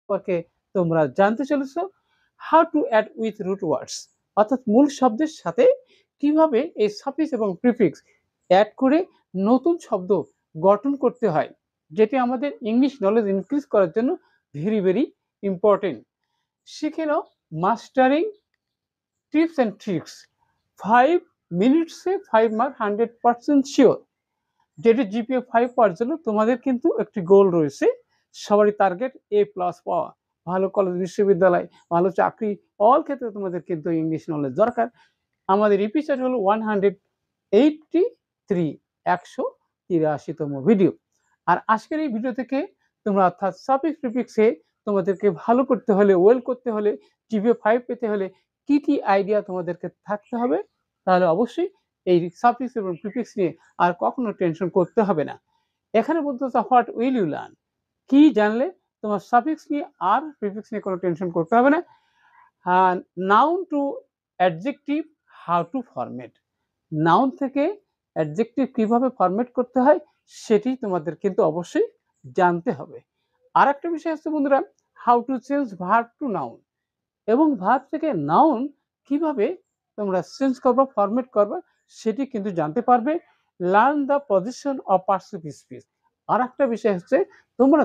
সম্পর্কে তোমরা জানতে চলেছো how to add with root words, অর্থাৎ মূল শব্দের সাথে কিভাবে এই সাফিক্স এবং প্রিফিক্স অ্যাড করে নতুন শব্দ গঠন করতে হয়, যেটি আমাদের ইংলিশ নলেজ ইনক্রিজ করার জন্য ভেরি ভেরি ইম্পর্টেন্ট। শিখে নাও মাস্টারিং টিপস অ্যান্ড ট্রিক্স 5 মিনিটসে 5 মার্ক 100% শিওর, যেটি জিপিএ 5 পাওয়ার জন্য তোমাদের কিন্তু একটি গোল রয়েছে। সবারই টার্গেট A+ পাওয়া, ভালো কলেজ বিশ্ববিদ্যালয়, ভালো চাকরি, অল ক্ষেত্রে তোমাদের কিন্তু ইংলিশ নলেজ দরকার। আমাদের এপিসোড হলো 183, 183তম ভিডিও। আর আজকের এই ভিডিও থেকে তোমরা অর্থাৎ সাফিক্স প্রিফিক্সে তোমাদেরকে ভালো করতে হলে, ওয়েল করতে হলে, জিপিএ 5 পেতে হলে কি কি আইডিয়া তোমাদেরকে থাকতে হবে, তাহলে অবশ্যই এই সাফিক্স এবং প্রিফিক্স নিয়ে আর কখনো টেনশন করতে হবে না। এখানে বলতে হচ্ছে হোয়াট উইল ইউ লার্ন, কি জানলে তোমার সাফিক্স নিয়ে আর প্রিফিক্স নিয়ে কোনো টেনশন করতে হবে না। Noun to adjective how to format, noun থেকে অ্যাডজেক্টিভ কিভাবে ফরমেট করতে হয় সেটি তোমাদের কিন্তু অবশ্যই জানতে হবে। আর একটা বিষয় হচ্ছে বন্ধুরা, how to change verb two noun, এবং ভার্ব থেকে নাউন কিভাবে তোমরা চেঞ্জ করবা, ফরমেট করবা, সেটি কিন্তু জানতে পারবে। Learn the position of parts of speech. আর একটা বিষয় হচ্ছে তোমরা